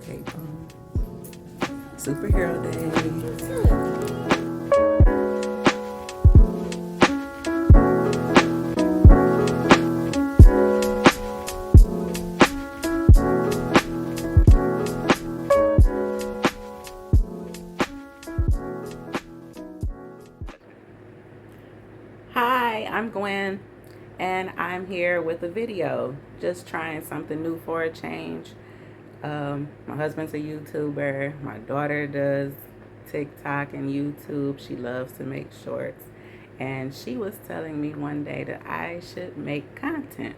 cape on. Superhero day. Hi, I'm Gwen, and I'm here with a video. Just trying something new for a change. My husband's a YouTuber. My daughter does TikTok and YouTube. She loves to make shorts. And she was telling me one day that I should make content.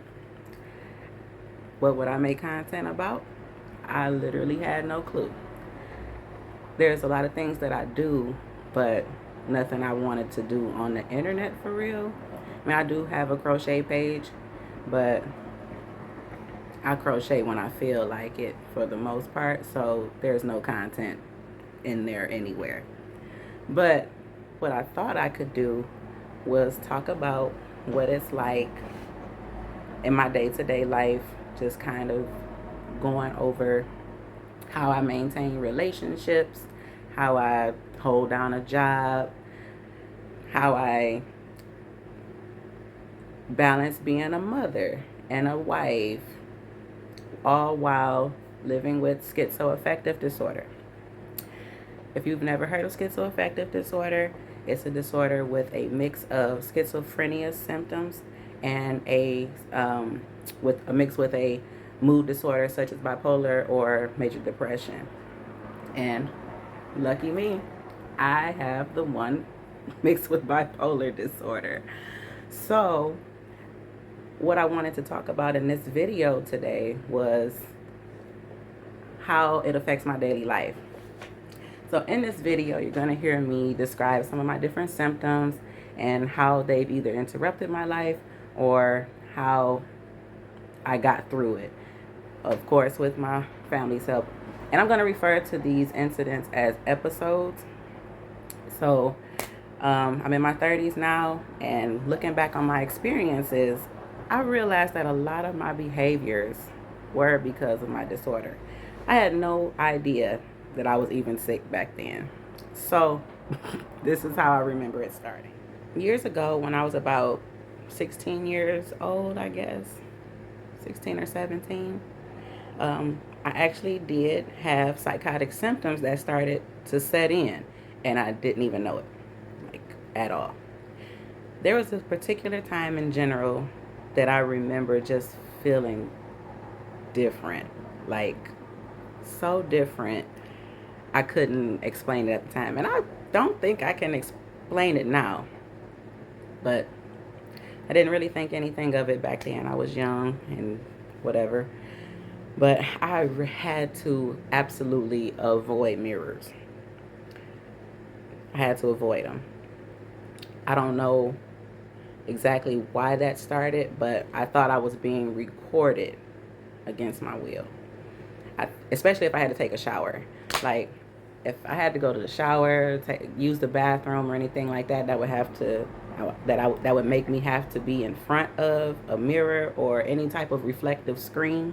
What would I make content about? I literally had no clue. There's a lot of things that I do, but nothing I wanted to do on the internet for real. I mean, I do have a crochet page, but I crochet when I feel like it for the most part, so there's no content in there anywhere. But what I thought I could do was talk about what it's like in my day-to-day life, just kind of going over how I maintain relationships, how I hold down a job, how I balance being a mother and a wife, all while living with schizoaffective disorder. If you've never heard of schizoaffective disorder, it's a disorder with a mix of schizophrenia symptoms and a mix with a mood disorder such as bipolar or major depression. And lucky me, I have the one mixed with bipolar disorder. So what I wanted to talk about in this video today was how it affects my daily life. So in this video, you're going to hear me describe some of my different symptoms and how they've either interrupted my life or how I got through it. Of course, with my family's help. And I'm going to refer to these incidents as episodes. So I'm in my 30s now, and looking back on my experiences, I realized that a lot of my behaviors were because of my disorder. I had no idea that I was even sick back then. So this is how I remember it starting. Years ago, when I was about 16 years old, I guess, 16 or 17, I actually did have psychotic symptoms that started to set in, and I didn't even know it, like, at all. There was a particular time in general that I remember just feeling different, like so different. I couldn't explain it at the time, and I don't think I can explain it now, but I didn't really think anything of it back then. I was young and whatever, but I had to absolutely avoid mirrors. I had to avoid them. I don't know exactly why that started, but I thought I was being recorded against my will. Especially if I had to take a shower. Like, if I had to go to the shower, use the bathroom or anything like that, that would make me have to be in front of a mirror or any type of reflective screen.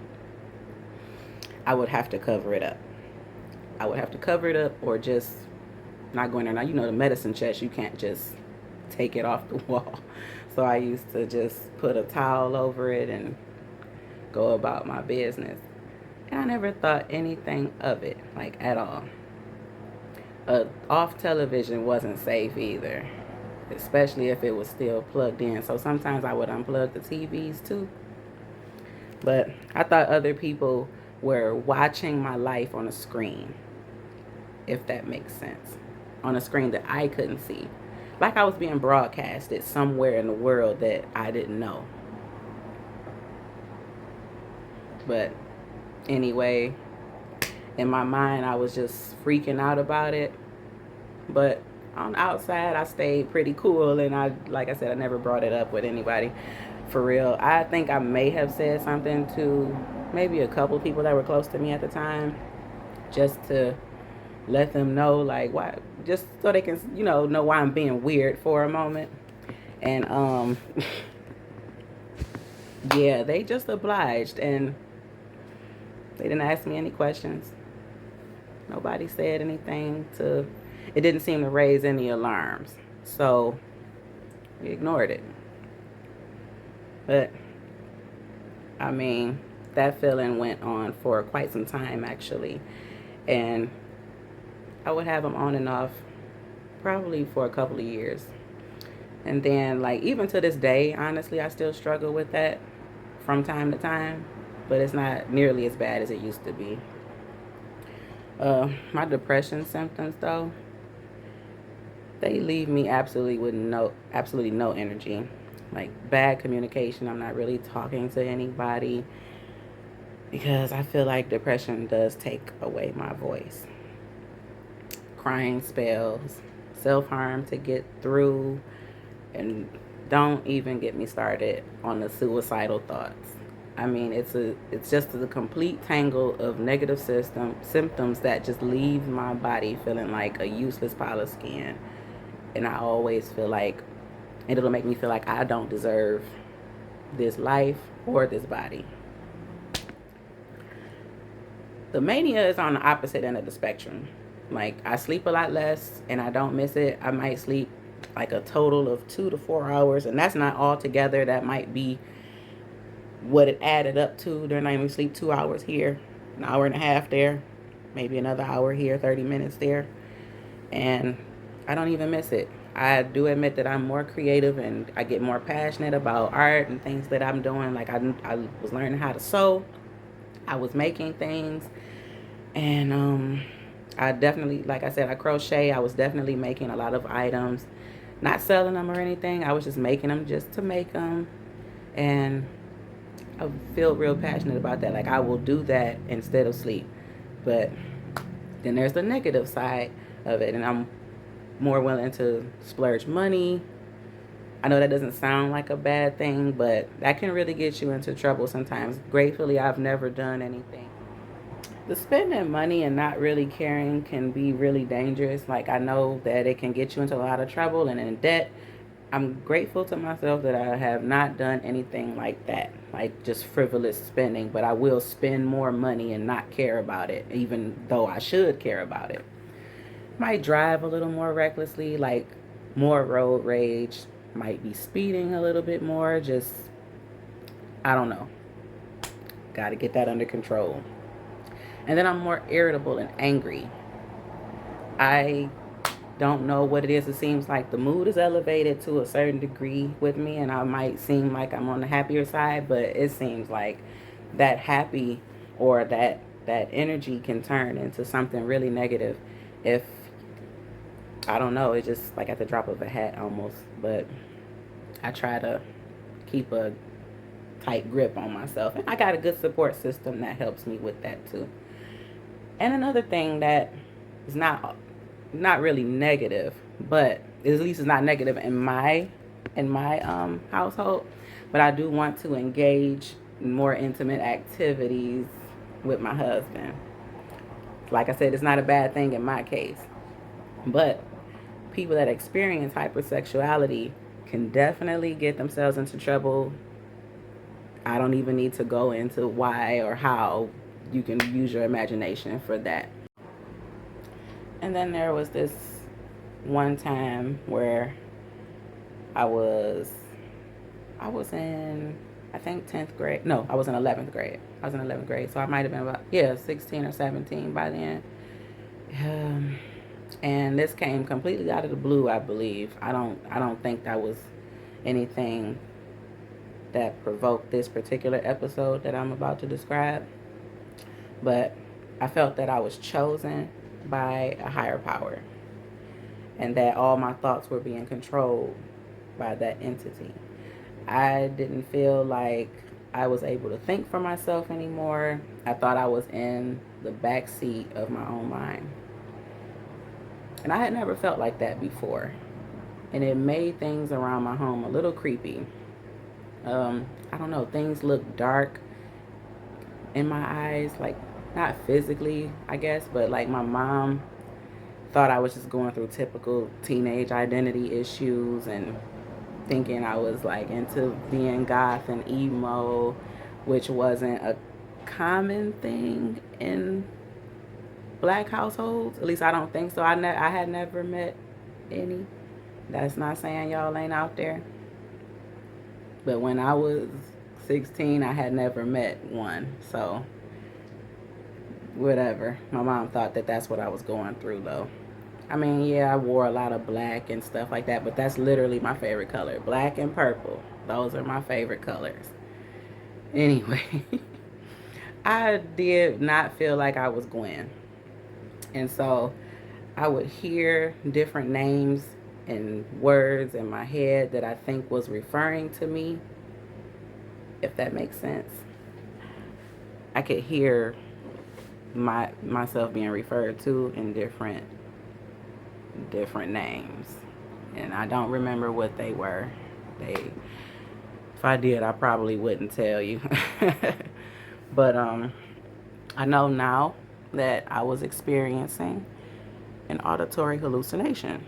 I would have to cover it up. I would have to cover it up or just not go in there. Now, you know, the medicine chest, you can't just take it off the wall. So I used to just put a towel over it and go about my business. And I never thought anything of it, like, at all. Off television wasn't safe either, especially if it was still plugged in. So sometimes I would unplug the TVs too. But I thought other people were watching my life on a screen, if that makes sense. On a screen that I couldn't see. Like I was being broadcasted somewhere in the world that I didn't know. But anyway, in my mind, I was just freaking out about it. But on the outside, I stayed pretty cool. And like I said, I never brought it up with anybody for real. I think I may have said something to maybe a couple people that were close to me at the time, just to let them know, like, why, just so they can, know why I'm being weird for a moment. And yeah, they just obliged, and they didn't ask me any questions. Nobody said anything to, it didn't seem to raise any alarms. So we ignored it. But I mean, that feeling went on for quite some time actually. And I would have them on and off probably for a couple of years. And then, like, even to this day, honestly, I still struggle with that from time to time, but it's not nearly as bad as it used to be. My depression symptoms, though, they leave me absolutely no energy. Like, bad communication. I'm not really talking to anybody because I feel like depression does take away my voice. Crying spells, self-harm to get through, and don't even get me started on the suicidal thoughts. I mean, it's just a complete tangle of negative symptoms that just leave my body feeling like a useless pile of skin. And I always feel like it'll make me feel like I don't deserve this life or this body. The mania is on the opposite end of the spectrum. Like, I sleep a lot less and I don't miss it. I might sleep like a total of 2 to 4 hours, and that's not all together. That might be what it added up to during night. We sleep 2 hours here, an hour and a half there, maybe another hour here, 30 minutes there, and I don't even miss it. I do admit that I'm more creative and I get more passionate about art and things that I'm doing. Like, I was learning how to sew. I was making things, and I definitely, like I said, I crochet. I was definitely making a lot of items, not selling them or anything. I was just making them just to make them, and I feel real passionate about that. Like, I will do that instead of sleep. But then there's the negative side of it, and I'm more willing to splurge money. I know that doesn't sound like a bad thing, but that can really get you into trouble sometimes. Gratefully, I've never done anything. The spending money and not really caring can be really dangerous. Like, I know that it can get you into a lot of trouble and in debt. I'm grateful to myself that I have not done anything like that, like just frivolous spending, but I will spend more money and not care about it, even though I should care about it. Might drive a little more recklessly, like more road rage, might be speeding a little bit more, just, I don't know. Got to get that under control. And then I'm more irritable and angry. I don't know what it is. It seems like the mood is elevated to a certain degree with me, and I might seem like I'm on the happier side, but it seems like that happy or that energy can turn into something really negative if, I don't know, it's just like at the drop of a hat almost. But I try to keep a tight grip on myself, and I got a good support system that helps me with that too. And another thing that is not really negative, but at least it's not negative in my household, but I do want to engage in more intimate activities with my husband. Like I said, it's not a bad thing in my case, but people that experience hypersexuality can definitely get themselves into trouble. I don't even need to go into why or how. You can use your imagination for that. And then there was this one time where I was in, I think, 10th grade. No, I was in 11th grade. I was in 11th grade, so I might have been about, 16 or 17 by then. And this came completely out of the blue, I believe. I don't think that was anything that provoked this particular episode that I'm about to describe. But I felt that I was chosen by a higher power, and that all my thoughts were being controlled by that entity. I didn't feel like I was able to think for myself anymore. I thought I was in the back seat of my own mind. And I had never felt like that before. And it made things around my home a little creepy. I don't know, things looked dark in my eyes, like not physically, I guess, but like my mom thought I was just going through typical teenage identity issues and thinking I was like into being goth and emo, which wasn't a common thing in black households. At least I don't think so. I had never met any. That's not saying y'all ain't out there. But when I was 16, I had never met one. So, whatever. My mom thought that that's what I was going through, though. I mean, yeah, I wore a lot of black and stuff like that, but that's literally my favorite color. Black and purple. Those are my favorite colors. Anyway, I did not feel like I was Gwen. And so I would hear different names and words in my head that I think was referring to me, if that makes sense. I could hear myself being referred to in different names, and I don't remember what they were. If I did, I probably wouldn't tell you. But I know now that I was experiencing an auditory hallucination.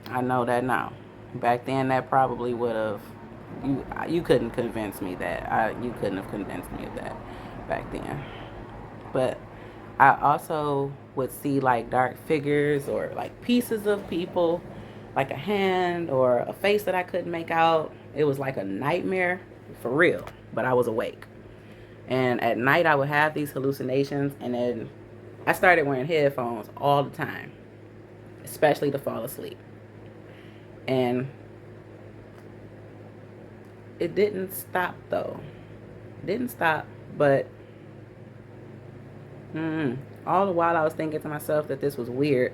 I know that now. Back then, that probably would have, you couldn't convince me that. You couldn't have convinced me of that back then. But I also would see like dark figures or like pieces of people, like a hand or a face that I couldn't make out. It was like a nightmare for real, but I was awake. And at night, I would have these hallucinations, and then I started wearing headphones all the time, especially to fall asleep. And it didn't stop though. It didn't stop, but all the while I was thinking to myself that this was weird,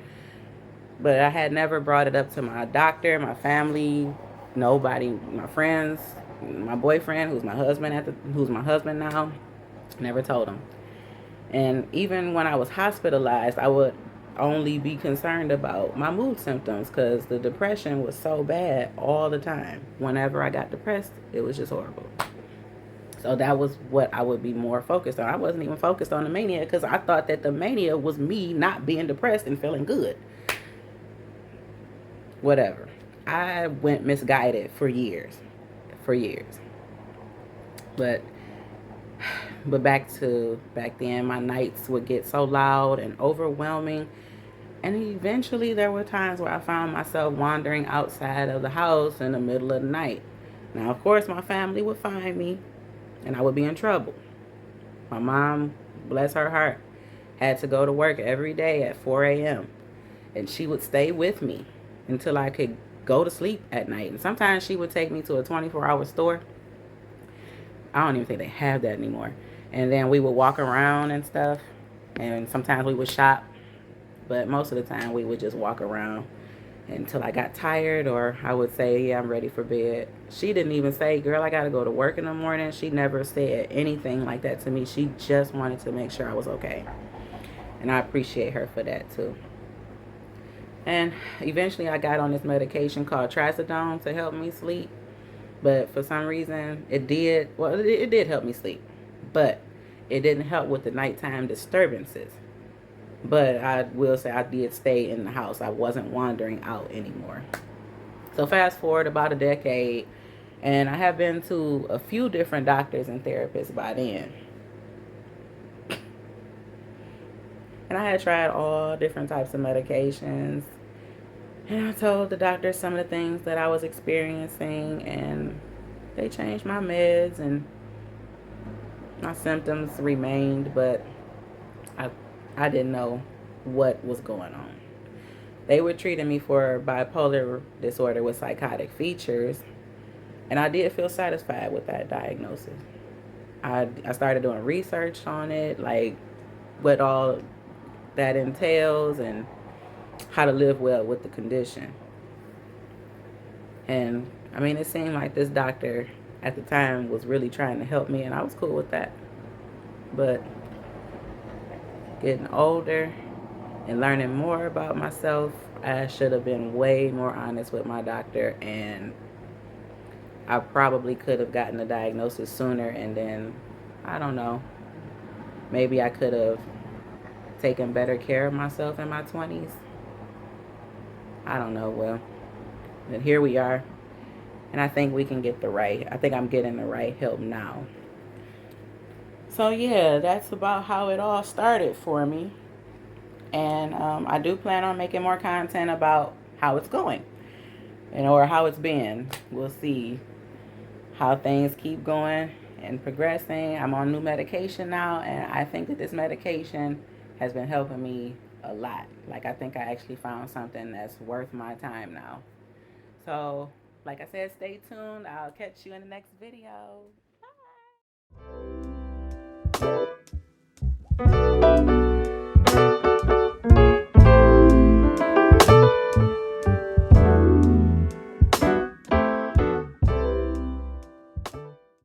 but I had never brought it up to my doctor, my family, nobody, my friends, my boyfriend, who's my husband now. Never told him. And even when I was hospitalized, I would only be concerned about my mood symptoms because the depression was so bad all the time. Whenever I got depressed, it was just horrible. So that was what I would be more focused on. I wasn't even focused on the mania because I thought that the mania was me not being depressed and feeling good. Whatever. I went misguided for years. But back then, my nights would get so loud and overwhelming. And eventually there were times where I found myself wandering outside of the house in the middle of the night. Now, of course, my family would find me and I would be in trouble. My mom, bless her heart, had to go to work every day at 4 a.m. And she would stay with me until I could go to sleep at night. And sometimes she would take me to a 24-hour store. I don't even think they have that anymore. And then we would walk around and stuff. And sometimes we would shop. But most of the time we would just walk around until I got tired, or I would say, yeah, I'm ready for bed. She didn't even say, girl, I got to go to work in the morning. She never said anything like that to me. She just wanted to make sure I was okay. And I appreciate her for that too. And eventually I got on this medication called trazodone to help me sleep. But for some reason, it did help me sleep. But it didn't help with the nighttime disturbances. But I will say I did stay in the house. I wasn't wandering out anymore. So fast forward about a decade, and I have been to a few different doctors and therapists by then. And I had tried all different types of medications. And I told the doctor some of the things that I was experiencing, and they changed my meds, and my symptoms remained, but I didn't know what was going on. They were treating me for bipolar disorder with psychotic features, and I did feel satisfied with that diagnosis. I started doing research on it, like what all that entails and how to live well with the condition. And I mean, it seemed like this doctor at the time was really trying to help me, and I was cool with that. But getting older and learning more about myself, I should have been way more honest with my doctor, and I probably could have gotten the diagnosis sooner, and then, I don't know, maybe I could have taken better care of myself in my 20s. I don't know. Well, and here we are, and I think we can get I think I'm getting the right help now. So yeah, that's about how it all started for me. And I do plan on making more content about how it's going and or how it's been. We'll see how things keep going and progressing. I'm on new medication now, and I think that this medication has been helping me a lot. Like, I think I actually found something that's worth my time now. So, like I said, stay tuned. I'll catch you in the next video. Bye.